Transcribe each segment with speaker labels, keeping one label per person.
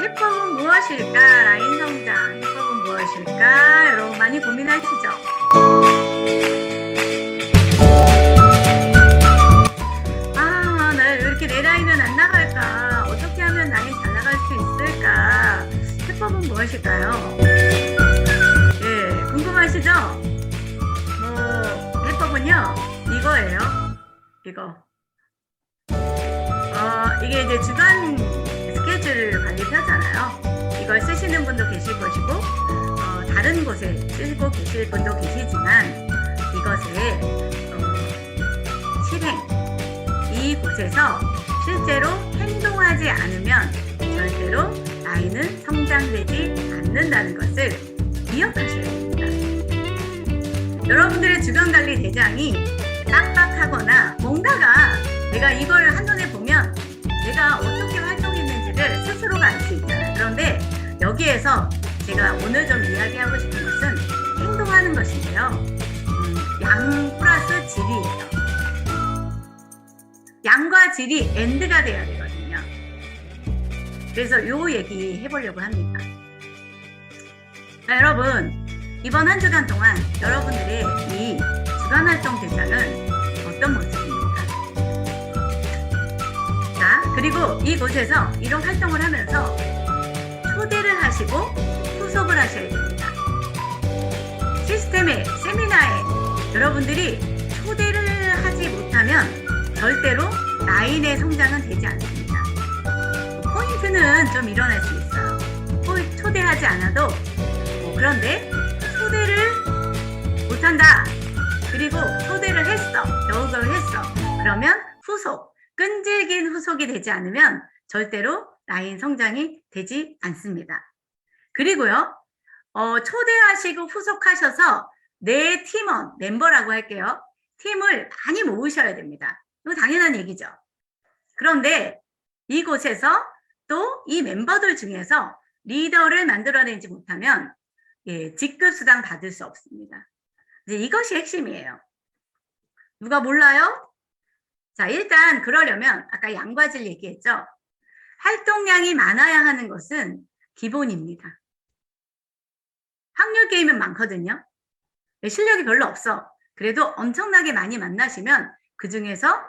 Speaker 1: 해법은 무엇일까? 라인 성장. 해법은 무엇일까? 여러분 많이 고민하시죠? 아, 나 왜 이렇게 내 라인은 안 나갈까? 어떻게 하면 라인 잘 나갈 수 있을까? 해법은 무엇일까요? 예, 궁금하시죠? 해법은요, 이거예요. 이거. 이게 이제 주간 스케줄 관리표잖아요. 이걸 쓰시는 분도 계실 것이고, 다른 곳에 쓰고 계실 분도 계시지만, 이것의 실행, 이곳에서 실제로 행동하지 않으면 절대로 라인은 성장되지 않는다는 것을 기억하셔야 됩니다. 여러분들의 주간관리 대장이 빡빡하거나 뭔가가 내가 이걸 한눈에 보면 내가 어떻게 활동했는지를 스스로가 알 수 있잖아요. 그런데 여기에서 제가 오늘 좀 이야기하고 싶은 것은 행동하는 것인데요. 양 플러스 질이에요. 양과 질이 엔드가 돼야 되거든요. 그래서 요 얘기 해보려고 합니다. 자, 여러분, 이번 한 주간 동안 여러분들의 이 주간활동 대장은 어떤 모습입니까? 자, 그리고 이곳에서 이런 활동을 하면서 초대를 하시고 후속을 하셔야 됩니다. 시스템에, 세미나에 여러분들이 초대를 하지 못하면 절대로 라인의 성장은 되지 않습니다. 포인트는 좀 일어날 수 있어요. 초대하지 않아도 그런데 초대를 못한다. 그리고 초대를 했어. 겨우 했어. 그러면 후속, 끈질긴 후속이 되지 않으면 절대로 라인 성장이 되지 않습니다. 그리고요, 초대하시고 후속하셔서 내 팀원, 멤버라고 할게요. 팀을 많이 모으셔야 됩니다. 이거 당연한 얘기죠. 그런데 이곳에서 또 이 멤버들 중에서 리더를 만들어내지 못하면 직급수당 받을 수 없습니다. 이제 이것이 핵심이에요. 누가 몰라요? 자, 일단 그러려면 아까 양과 질 얘기했죠. 활동량이 많아야 하는 것은 기본입니다. 확률 게임은 많거든요. 실력이 별로 없어. 그래도 엄청나게 많이 만나시면 그 중에서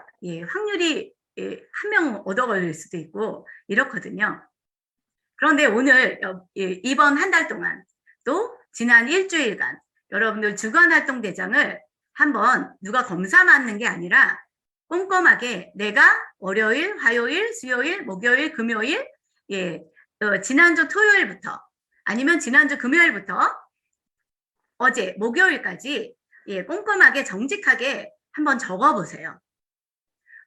Speaker 1: 확률이 한 명 얻어 걸릴 수도 있고 이렇거든요. 그런데 오늘 이번 한 달 동안 또 지난 일주일간 여러분들 주간활동 대장을 한번 누가 검사 맞는 게 아니라 꼼꼼하게 내가 월요일, 화요일, 수요일, 목요일, 금요일, 지난주 토요일부터 아니면 지난주 금요일부터 어제 목요일까지 꼼꼼하게 정직하게 한번 적어보세요.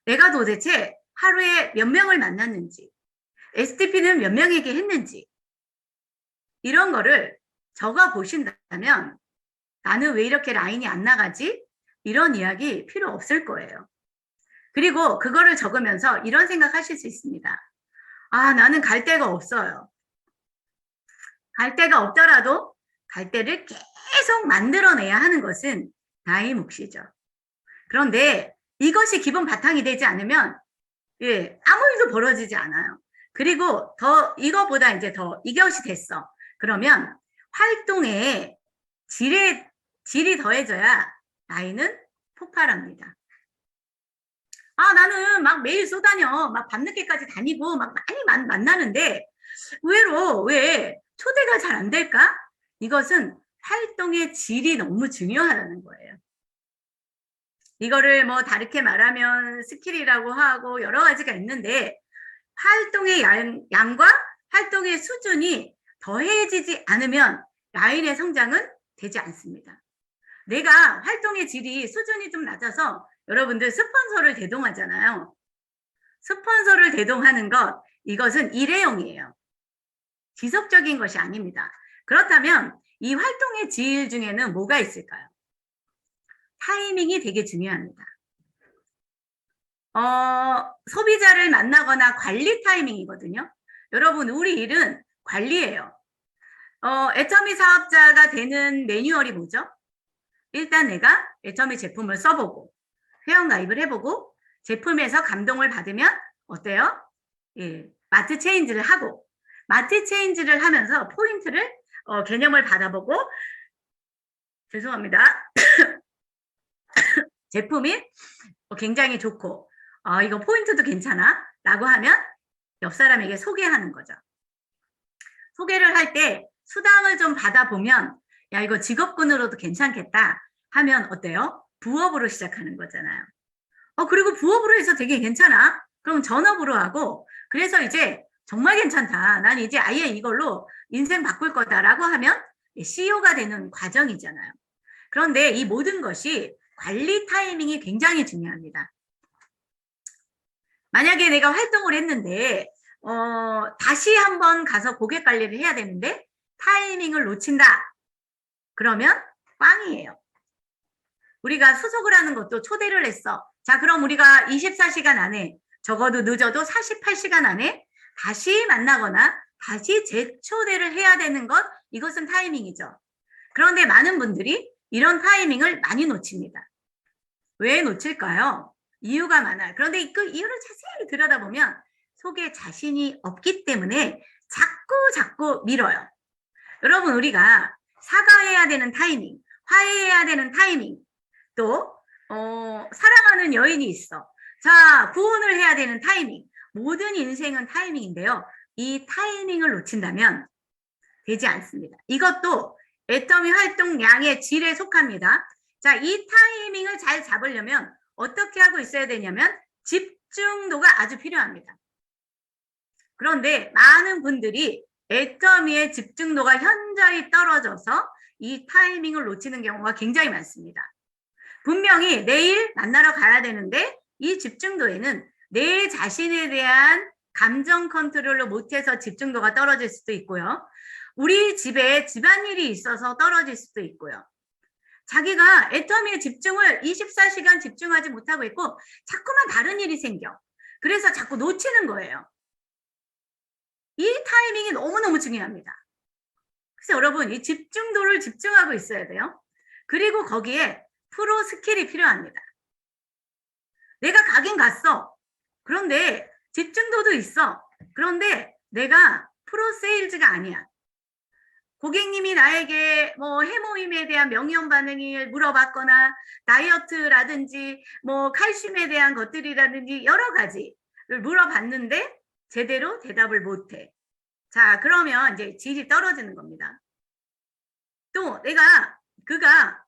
Speaker 1: 내가 도대체 하루에 몇 명을 만났는지, STP는 몇 명에게 했는지 이런 거를 적어 보신다면 나는 왜 이렇게 라인이 안 나가지? 이런 이야기 필요 없을 거예요. 그리고 그거를 적으면서 이런 생각하실 수 있습니다. 아, 나는 갈 데가 없어요. 갈 데가 없더라도 갈 데를 계속 만들어내야 하는 것은 나의 몫이죠. 그런데 이것이 기본 바탕이 되지 않으면 아무 일도 벌어지지 않아요. 그리고 이거보다 이제 이것이 됐어. 그러면 활동에 질이 더해져야 라인은 폭발합니다. 아, 나는 막 매일 쏘다녀. 막 밤늦게까지 다니고 막 많이 만나는데 왜 초대가 잘 안 될까? 이것은 활동의 질이 너무 중요하다는 거예요. 이거를 뭐 다르게 말하면 스킬이라고 하고 여러 가지가 있는데 활동의 양과 활동의 수준이 더해지지 않으면 라인의 성장은 되지 않습니다. 내가 활동의 질이 수준이 좀 낮아서 여러분들 스폰서를 대동하잖아요. 스폰서를 대동하는 이것은 일회용이에요. 지속적인 것이 아닙니다. 그렇다면 이 활동의 질 중에는 뭐가 있을까요? 타이밍이 되게 중요합니다. 소비자를 만나거나 관리 타이밍이거든요. 여러분, 우리 일은 관리예요. 애터미 사업자가 되는 매뉴얼이 뭐죠? 일단 내가 애터미 제품을 써보고 회원가입을 해보고 제품에서 감동을 받으면 어때요? 마트 체인지를 하고 마트 체인지를 하면서 포인트를 개념을 받아보고 죄송합니다. 제품이 굉장히 좋고 이거 포인트도 괜찮아 라고 하면 옆 사람에게 소개하는 거죠. 소개를 할 때 수당을 좀 받아보면 야 이거 직업군으로도 괜찮겠다 하면 어때요? 부업으로 시작하는 거잖아요. 그리고 부업으로 해서 되게 괜찮아. 그럼 전업으로 하고 그래서 이제 정말 괜찮다. 난 이제 아예 이걸로 인생 바꿀 거다라고 하면 CEO가 되는 과정이잖아요. 그런데 이 모든 것이 관리 타이밍이 굉장히 중요합니다. 만약에 내가 활동을 했는데 다시 한번 가서 고객 관리를 해야 되는데 타이밍을 놓친다. 그러면 꽝이에요. 우리가 수속을 하는 것도 초대를 했어. 자, 그럼 우리가 24시간 안에 적어도 늦어도 48시간 안에 다시 만나거나 다시 재초대를 해야 되는 것, 이것은 타이밍이죠. 그런데 많은 분들이 이런 타이밍을 많이 놓칩니다. 왜 놓칠까요? 이유가 많아요. 그런데 그 이유를 자세히 들여다보면 속에 자신이 없기 때문에 자꾸 밀어요. 여러분, 우리가 사과해야 되는 타이밍, 화해해야 되는 타이밍, 또 사랑하는 여인이 있어. 자, 구원을 해야 되는 타이밍. 모든 인생은 타이밍인데요. 이 타이밍을 놓친다면 되지 않습니다. 이것도 애터미 활동량의 질에 속합니다. 자, 이 타이밍을 잘 잡으려면 어떻게 하고 있어야 되냐면 집중도가 아주 필요합니다. 그런데 많은 분들이 애터미의 집중도가 현저히 떨어져서 이 타이밍을 놓치는 경우가 굉장히 많습니다. 분명히 내일 만나러 가야 되는데 이 집중도에는 내 자신에 대한 감정 컨트롤을 못해서 집중도가 떨어질 수도 있고요. 우리 집에 집안일이 있어서 떨어질 수도 있고요. 자기가 애터미의 집중을 24시간 집중하지 못하고 있고 자꾸만 다른 일이 생겨. 그래서 자꾸 놓치는 거예요. 이 타이밍이 너무너무 중요합니다. 그래서 여러분 이 집중도를 집중하고 있어야 돼요. 그리고 거기에 프로 스킬이 필요합니다. 내가 가긴 갔어. 그런데 집중도도 있어. 그런데 내가 프로 세일즈가 아니야. 고객님이 나에게 뭐 해모임에 대한 명령 반응을 물어봤거나 다이어트라든지 뭐 칼슘에 대한 것들이라든지 여러 가지를 물어봤는데 제대로 대답을 못해. 자, 그러면 이제 질이 떨어지는 겁니다. 또 그가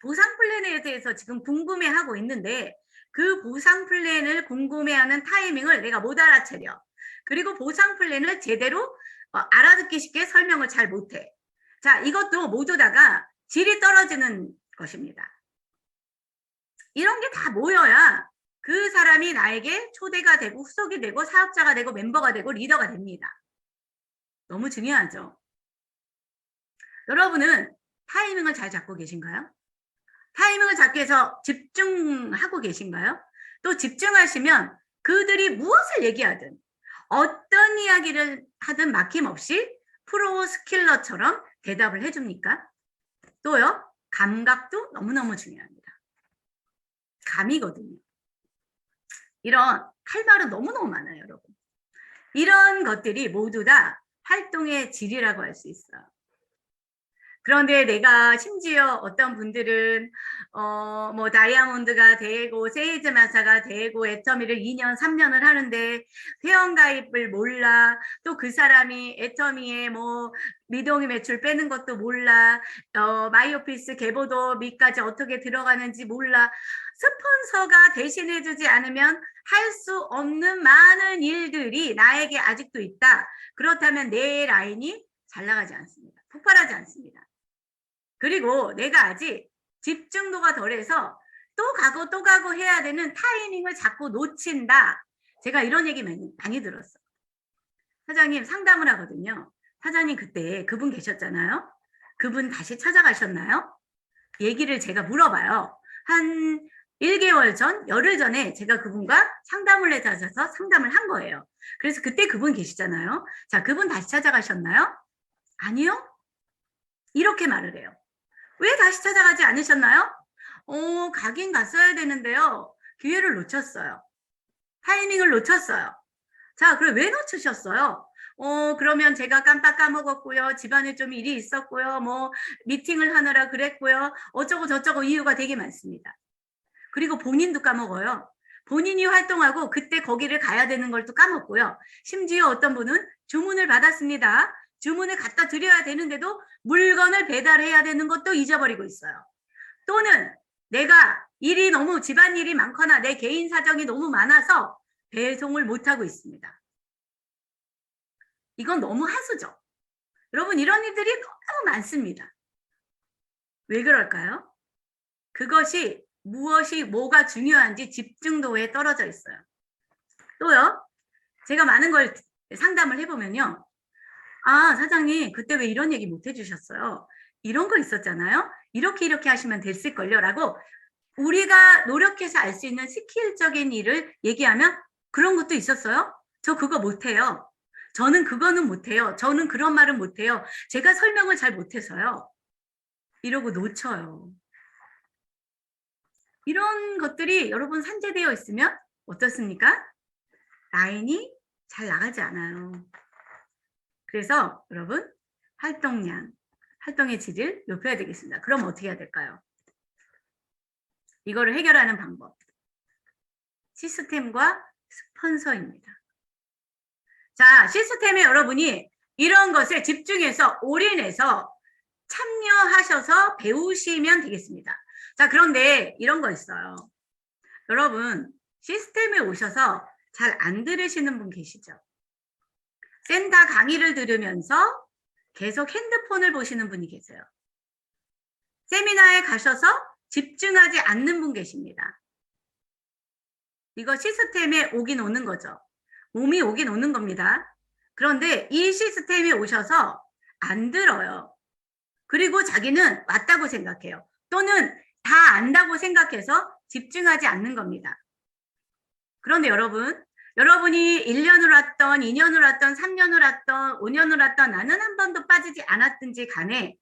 Speaker 1: 보상 플랜에 대해서 지금 궁금해하고 있는데 그 보상 플랜을 궁금해하는 타이밍을 내가 못 알아차려. 그리고 보상 플랜을 제대로 알아듣기 쉽게 설명을 잘 못해. 자, 이것도 모두 다가 질이 떨어지는 것입니다. 이런 게 다 모여야 그 사람이 나에게 초대가 되고 후속이 되고 사업자가 되고 멤버가 되고 리더가 됩니다. 너무 중요하죠. 여러분은 타이밍을 잘 잡고 계신가요? 타이밍을 잡기 위해서 집중하고 계신가요? 또 집중하시면 그들이 무엇을 얘기하든 어떤 이야기를 하든 막힘없이 프로 스킬러처럼 대답을 해줍니까? 또요, 감각도 너무너무 중요합니다. 감이거든요. 이런 칼날은 너무너무 많아요, 여러분. 이런 것들이 모두 다 활동의 질이라고 할 수 있어요. 그런데 내가 심지어 어떤 분들은 뭐 다이아몬드가 되고 세이즈 마사가 되고 애터미를 2년 3년을 하는데 회원가입을 몰라. 또 그 사람이 애터미에 뭐 미동의 매출 빼는 것도 몰라. 마이오피스 개보도 밑까지 어떻게 들어가는지 몰라. 스폰서가 대신해주지 않으면 할 수 없는 많은 일들이 나에게 아직도 있다. 그렇다면 내 라인이 잘 나가지 않습니다. 폭발하지 않습니다. 그리고 내가 아직 집중도가 덜해서 또 가고 해야 되는 타이밍을 자꾸 놓친다. 제가 이런 얘기 많이 들었어요. 사장님 상담을 하거든요. 사장님 그때 그분 계셨잖아요. 그분 다시 찾아가셨나요? 얘기를 제가 물어봐요. 한 1개월 전, 열흘 전에 제가 그분과 상담을 해서 상담을 한 거예요. 그래서 그때 그분 계시잖아요. 자, 그분 다시 찾아가셨나요? 아니요? 이렇게 말을 해요. 왜 다시 찾아가지 않으셨나요? 가긴 갔어야 되는데요. 기회를 놓쳤어요. 타이밍을 놓쳤어요. 자, 그럼 왜 놓치셨어요? 그러면 제가 깜빡 까먹었고요. 집안에 좀 일이 있었고요. 뭐 미팅을 하느라 그랬고요. 어쩌고 저쩌고 이유가 되게 많습니다. 그리고 본인도 까먹어요. 본인이 활동하고 그때 거기를 가야 되는 걸 또 까먹고요. 심지어 어떤 분은 주문을 받았습니다. 주문을 갖다 드려야 되는데도 물건을 배달해야 되는 것도 잊어버리고 있어요. 또는 내가 일이 너무 집안일이 많거나 내 개인 사정이 너무 많아서 배송을 못하고 있습니다. 이건 너무 하수죠. 여러분 이런 일들이 너무 많습니다. 왜 그럴까요? 그것이 무엇이 뭐가 중요한지 집중도에 떨어져 있어요. 또요. 제가 많은 걸 상담을 해보면요. 아 사장님 그때 왜 이런 얘기 못 해주셨어요? 이런 거 있었잖아요. 이렇게 하시면 됐을걸요 라고 우리가 노력해서 알 수 있는 스킬적인 일을 얘기하면 그런 것도 있었어요? 저 그거 못해요. 저는 그거는 못해요. 저는 그런 말은 못해요. 제가 설명을 잘 못해서요. 이러고 놓쳐요. 이런 것들이 여러분 산재되어 있으면 어떻습니까? 라인이 잘 나가지 않아요. 그래서 여러분 활동량, 활동의 질을 높여야 되겠습니다. 그럼 어떻게 해야 될까요? 이거를 해결하는 방법. 시스템과 스폰서입니다. 자, 시스템에 여러분이 이런 것에 집중해서 올인해서 참여하셔서 배우시면 되겠습니다. 자, 그런데 이런 거 있어요. 여러분, 시스템에 오셔서 잘 안 들으시는 분 계시죠? 센터 강의를 들으면서 계속 핸드폰을 보시는 분이 계세요. 세미나에 가셔서 집중하지 않는 분 계십니다. 이거 시스템에 오긴 오는 거죠. 몸이 오긴 오는 겁니다. 그런데 이 시스템에 오셔서 안 들어요. 그리고 자기는 왔다고 생각해요. 또는 다 안다고 생각해서 집중하지 않는 겁니다. 그런데 여러분이 1년을 왔던 2년을 왔던 3년을 왔던 5년을 왔던 나는 한 번도 빠지지 않았든지 간에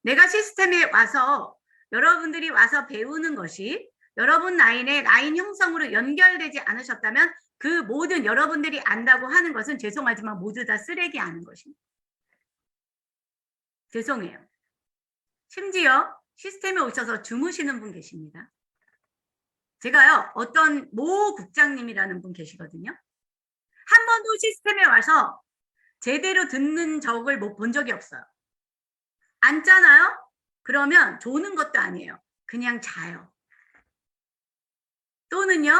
Speaker 1: 내가 시스템에 와서 여러분들이 와서 배우는 것이 여러분 라인의 라인 형성으로 연결되지 않으셨다면 그 모든 여러분들이 안다고 하는 것은 죄송하지만 모두 다 쓰레기 아는 것입니다. 죄송해요. 심지어 시스템에 오셔서 주무시는 분 계십니다. 제가요 어떤 모 국장님이라는 분 계시거든요. 한 번도 시스템에 와서 제대로 듣는 적을 본 적이 없어요. 앉잖아요? 그러면 조는 것도 아니에요. 그냥 자요. 또는요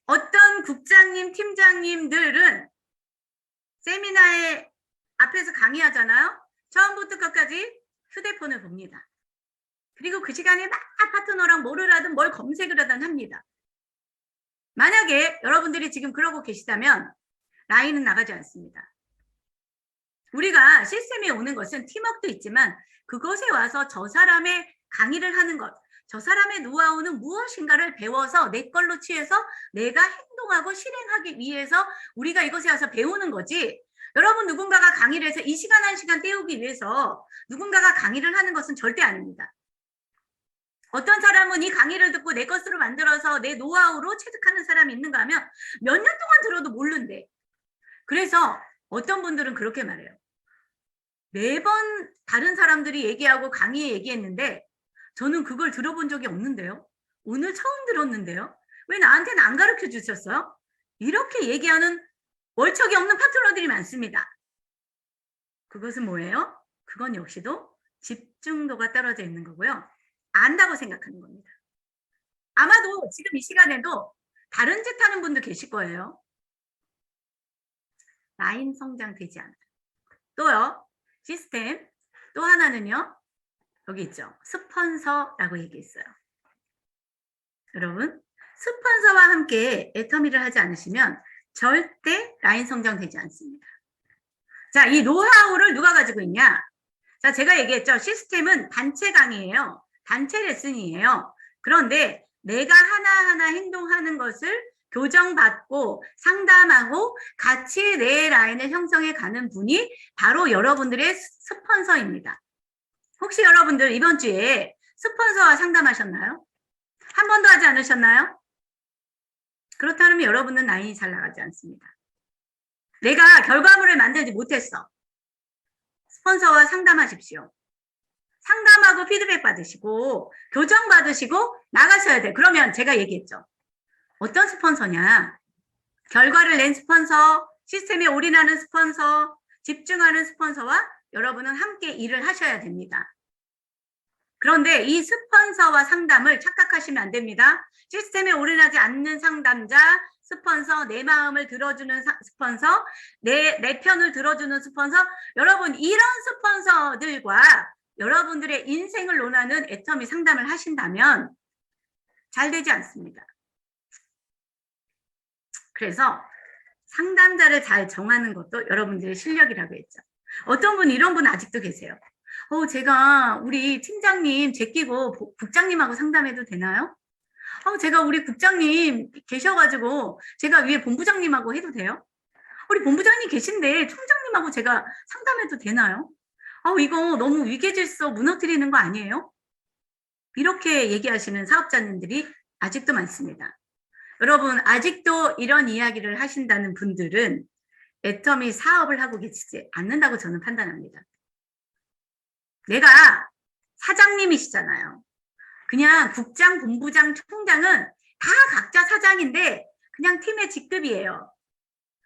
Speaker 1: 어떤 국장님, 팀장님들은 세미나에 앞에서 강의하잖아요. 처음부터 끝까지 휴대폰을 봅니다. 그리고 그 시간에 막 파트너랑 뭐를 하든 뭘 검색을 하든 합니다. 만약에 여러분들이 지금 그러고 계시다면 라인은 나가지 않습니다. 우리가 시스템에 오는 것은 팀워크도 있지만 그것에 와서 저 사람의 강의를 하는 것, 저 사람의 노하우는 무엇인가를 배워서 내 걸로 취해서 내가 행동하고 실행하기 위해서 우리가 이것에 와서 배우는 거지. 여러분 누군가가 강의를 해서 이 시간 한 시간 때우기 위해서 누군가가 강의를 하는 것은 절대 아닙니다. 어떤 사람은 이 강의를 듣고 내 것으로 만들어서 내 노하우로 체득하는 사람이 있는가 하면 몇 년 동안 들어도 모르는데. 그래서 어떤 분들은 그렇게 말해요. 매번 다른 사람들이 얘기하고 강의에 얘기했는데 저는 그걸 들어본 적이 없는데요. 오늘 처음 들었는데요. 왜 나한테는 안 가르쳐 주셨어요? 이렇게 얘기하는 월척이 없는 파트너들이 많습니다. 그것은 뭐예요? 그건 역시도 집중도가 떨어져 있는 거고요. 안다고 생각하는 겁니다. 아마도 지금 이 시간에도 다른 짓 하는 분도 계실 거예요. 라인 성장되지 않아요. 또요. 시스템 또 하나는요. 여기 있죠. 스폰서라고 얘기했어요. 여러분 스폰서와 함께 애터미를 하지 않으시면 절대 라인 성장되지 않습니다. 자, 이 노하우를 누가 가지고 있냐? 자, 제가 얘기했죠. 시스템은 단체 강의예요. 단체 레슨이에요. 그런데 내가 하나하나 행동하는 것을 교정받고 상담하고 같이 내 라인을 형성해 가는 분이 바로 여러분들의 스폰서입니다. 혹시 여러분들 이번 주에 스폰서와 상담하셨나요? 한 번도 하지 않으셨나요? 그렇다면 여러분은 라인이 잘 나가지 않습니다. 내가 결과물을 만들지 못했어. 스폰서와 상담하십시오. 상담하고 피드백 받으시고 교정 받으시고 나가셔야 돼. 그러면 제가 얘기했죠. 어떤 스폰서냐? 결과를 낸 스폰서, 시스템에 올인하는 스폰서, 집중하는 스폰서와 여러분은 함께 일을 하셔야 됩니다. 그런데 이 스폰서와 상담을 착각하시면 안 됩니다. 시스템에 올인하지 않는 상담자, 스폰서, 내 마음을 들어주는 스폰서, 내 편을 들어주는 스폰서, 여러분 이런 스폰서들과 여러분들의 인생을 논하는 애터미 상담을 하신다면 잘 되지 않습니다. 그래서 상담자를 잘 정하는 것도 여러분들의 실력이라고 했죠. 어떤 분 이런 분 아직도 계세요. 제가 우리 팀장님 제끼고 국장님하고 상담해도 되나요? 제가 우리 국장님 계셔가지고 제가 위에 본부장님하고 해도 돼요? 우리 본부장님 계신데 총장님하고 제가 상담해도 되나요? 이거 너무 위계질서 무너뜨리는 거 아니에요? 이렇게 얘기하시는 사업자님들이 아직도 많습니다. 여러분 아직도 이런 이야기를 하신다는 분들은 애터미 사업을 하고 계시지 않는다고 저는 판단합니다. 내가 사장님이시잖아요. 그냥 국장, 본부장, 총장은 다 각자 사장인데 그냥 팀의 직급이에요.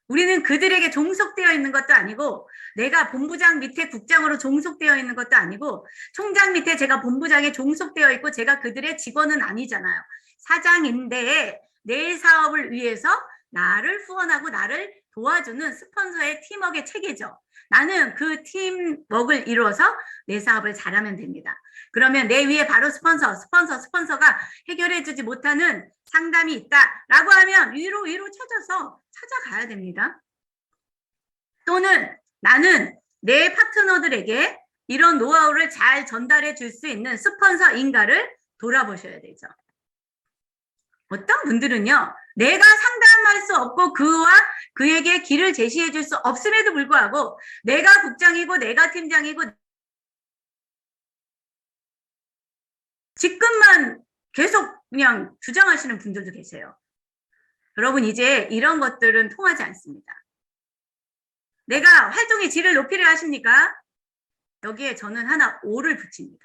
Speaker 1: 우리는 그들에게 종속되어 있는 것도 아니고 내가 본부장 밑에 국장으로 종속되어 있는 것도 아니고 총장 밑에 제가 본부장에 종속되어 있고 제가 그들의 직원은 아니잖아요. 사장인데 내 사업을 위해서 나를 후원하고 나를 도와주는 스폰서의 팀워크의 체계죠. 나는 그 팀워크를 이루어서 내 사업을 잘하면 됩니다. 그러면 내 위에 바로 스폰서가 해결해주지 못하는 상담이 있다라고 하면 위로 찾아서 찾아가야 됩니다. 또는 나는 내 파트너들에게 이런 노하우를 잘 전달해 줄 수 있는 스폰서인가를 돌아보셔야 되죠. 어떤 분들은요, 내가 상담할 수 없고 그에게 길을 제시해 줄 수 없음에도 불구하고 내가 국장이고 내가 팀장이고 직급만 계속 그냥 주장하시는 분들도 계세요. 여러분 이제 이런 것들은 통하지 않습니다. 내가 활동의 질을 높이려 하십니까? 여기에 저는 하나 5를 붙입니다.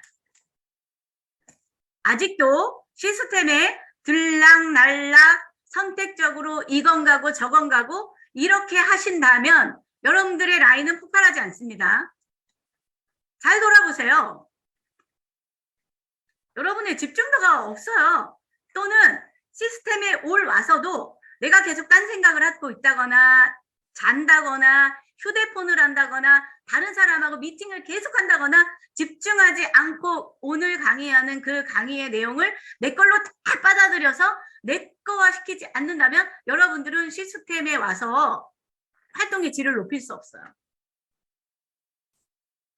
Speaker 1: 아직도 시스템에 들락날락 선택적으로 이건 가고 저건 가고 이렇게 하신다면 여러분들의 라인은 폭발하지 않습니다. 잘 돌아보세요. 여러분의 집중도가 없어요. 또는 시스템에 와서도 내가 계속 딴 생각을 하고 있다거나 잔다거나 휴대폰을 한다거나 다른 사람하고 미팅을 계속 한다거나 집중하지 않고 오늘 강의하는 그 강의의 내용을 내 걸로 다 받아들여서 내 거화 시키지 않는다면 여러분들은 시스템에 와서 활동의 질을 높일 수 없어요.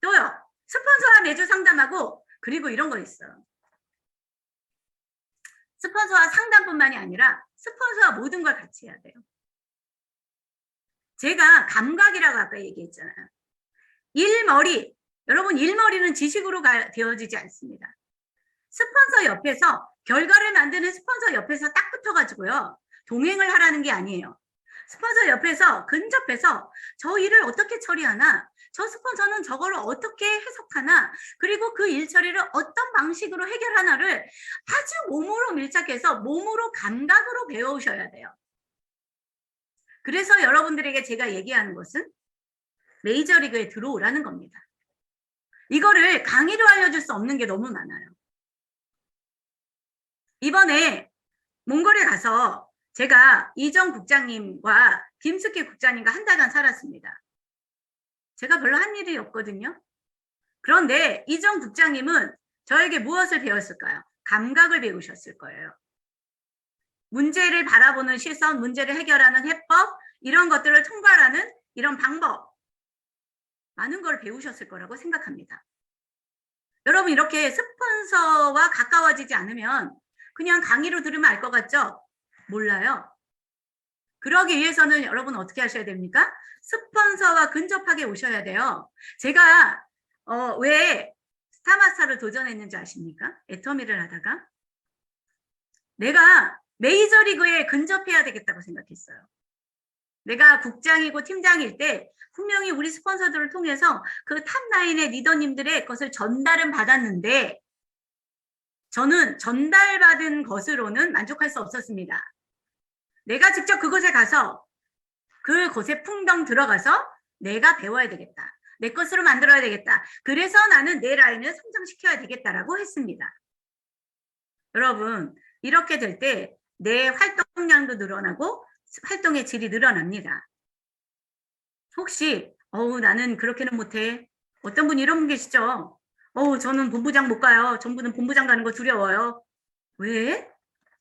Speaker 1: 또요. 스폰서와 매주 상담하고 그리고 이런 거 있어요. 스폰서와 상담뿐만이 아니라 스폰서와 모든 걸 같이 해야 돼요. 제가 감각이라고 아까 얘기했잖아요. 일머리, 여러분 일머리는 지식으로 되어지지 않습니다. 스폰서 옆에서 결과를 만드는 스폰서 옆에서 딱 붙어가지고요. 동행을 하라는 게 아니에요. 스폰서 옆에서 근접해서 저 일을 어떻게 처리하나, 저 스폰서는 저거를 어떻게 해석하나, 그리고 그 일 처리를 어떤 방식으로 해결하나를 아주 몸으로 밀착해서 몸으로 감각으로 배우셔야 돼요. 그래서 여러분들에게 제가 얘기하는 것은 메이저리그에 들어오라는 겁니다. 이거를 강의로 알려줄 수 없는 게 너무 많아요. 이번에 몽골에 가서 제가 이정 국장님과 김숙희 국장님과 한 달간 살았습니다. 제가 별로 한 일이 없거든요. 그런데 이정 국장님은 저에게 무엇을 배웠을까요? 감각을 배우셨을 거예요. 문제를 바라보는 시선, 문제를 해결하는 해법, 이런 것들을 통과하는 이런 방법, 많은 걸 배우셨을 거라고 생각합니다. 여러분 이렇게 스폰서와 가까워지지 않으면 그냥 강의로 들으면 알 것 같죠? 몰라요. 그러기 위해서는 여러분 어떻게 하셔야 됩니까? 스폰서와 근접하게 오셔야 돼요. 제가 왜 스타마스터를 도전했는지 아십니까? 애터미를 하다가 내가 메이저리그에 근접해야 되겠다고 생각했어요. 내가 국장이고 팀장일 때 분명히 우리 스폰서들을 통해서 그 탑라인의 리더님들의 것을 전달은 받았는데 저는 전달받은 것으로는 만족할 수 없었습니다. 내가 직접 그곳에 가서 그곳에 풍덩 들어가서 내가 배워야 되겠다. 내 것으로 만들어야 되겠다. 그래서 나는 내 라인을 성장시켜야 되겠다라고 했습니다. 여러분, 이렇게 될 때 내 활동량도 늘어나고 활동의 질이 늘어납니다. 혹시 나는 그렇게는 못해. 어떤 분이 이런 분 계시죠? 저는 본부장 못 가요. 전부는 본부장 가는 거 두려워요. 왜?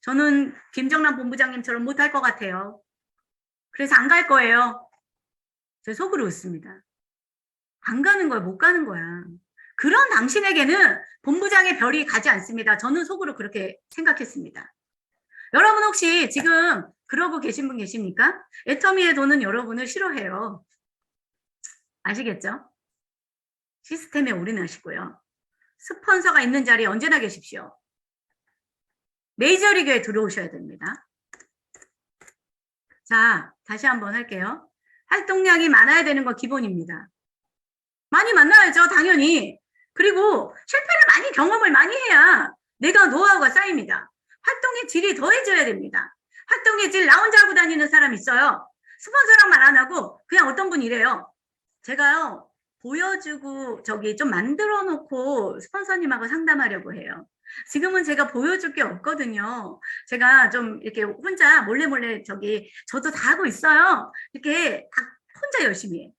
Speaker 1: 저는 김정남 본부장님처럼 못할 것 같아요. 그래서 안 갈 거예요. 제 속으로 웃습니다. 안 가는 거야, 못 가는 거야. 그런 당신에게는 본부장의 별이 가지 않습니다. 저는 속으로 그렇게 생각했습니다. 여러분 혹시 지금 그러고 계신 분 계십니까? 애터미의 돈은 여러분을 싫어해요. 아시겠죠? 시스템에 올인하시고요. 스폰서가 있는 자리에 언제나 계십시오. 메이저리그에 들어오셔야 됩니다. 자, 다시 한번 할게요. 활동량이 많아야 되는 거 기본입니다. 많이 만나야죠, 당연히. 그리고 실패를 많이 경험을 많이 해야 내가 노하우가 쌓입니다. 활동의 질이 더해져야 됩니다. 활동의 질 나 혼자 하고 다니는 사람 있어요. 스폰서랑 말 안 하고 그냥 어떤 분이 이래요. 제가요 보여주고 저기 좀 만들어 놓고 스폰서님하고 상담하려고 해요. 지금은 제가 보여줄 게 없거든요. 제가 좀 이렇게 혼자 몰래 저기 저도 다 하고 있어요. 이렇게 다 혼자 열심히 해.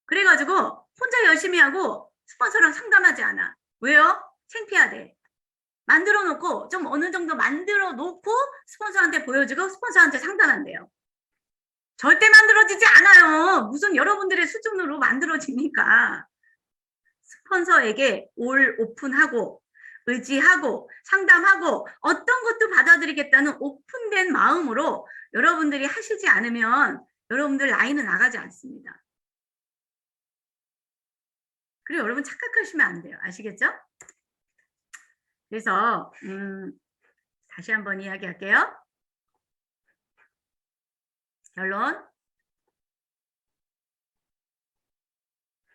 Speaker 1: 그래가지고 혼자 열심히 하고 스폰서랑 상담하지 않아. 왜요? 창피하대. 만들어 놓고 좀 어느 정도 만들어 놓고 스폰서한테 보여주고 스폰서한테 상담한대요. 절대 만들어지지 않아요. 무슨 여러분들의 수준으로 만들어집니까? 스폰서에게 올 오픈하고 의지하고 상담하고 어떤 것도 받아들이겠다는 오픈된 마음으로 여러분들이 하시지 않으면 여러분들 라인은 나가지 않습니다. 그리고 여러분 착각하시면 안 돼요. 아시겠죠? 그래서 다시 한번 이야기할게요. 결론.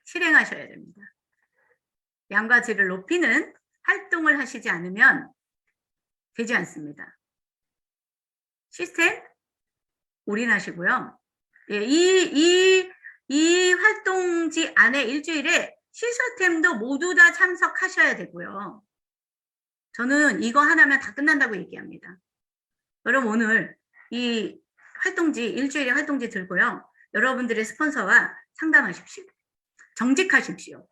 Speaker 1: 실행하셔야 됩니다. 양과 질을 높이는 활동을 하시지 않으면 되지 않습니다. 시스템 올인하시고요. 예, 이 활동지 안에 일주일에 시스템도 모두 다 참석하셔야 되고요. 저는 이거 하나면 다 끝난다고 얘기합니다. 여러분 오늘 이 활동지 일주일에 활동지 들고요. 여러분들의 스폰서와 상담하십시오. 정직하십시오.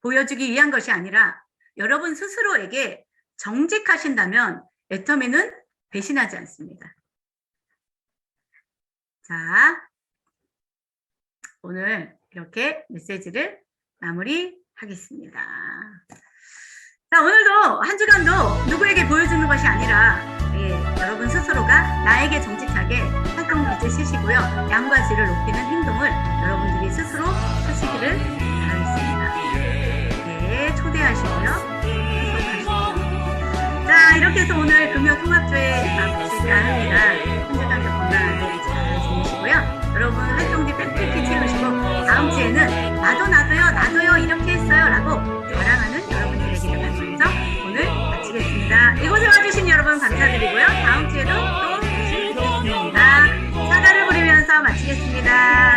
Speaker 1: 보여주기 위한 것이 아니라 여러분 스스로에게 정직하신다면 애터미는 배신하지 않습니다. 자, 오늘 이렇게 메시지를 마무리하겠습니다. 자, 오늘도 한 주간도 누구에게 보여주는 것이 아니라 여러분 스스로가 나에게 정직하게 활동 기질 쓰시고요. 양과 질을 높이는 행동을 여러분들이 스스로 하시기를 바라겠습니다. 네, 초대하시고요. 수고하시고요. 자, 이렇게 해서 오늘 금요통합조회 마무리가 합니다. 한 주간도 건강하게 잘 지내시고요. 여러분 활동지 빽빽히 채우시고 다음 주에는 나도요 이렇게 했어요 라고 자랑하는 여러분들에게 만나면서 오늘 마치겠습니다. 이곳에 와주신 여러분 감사드리고요. 다음 주에도 또 다시 뵙겠습니다. 사과를 부리면서 마치겠습니다.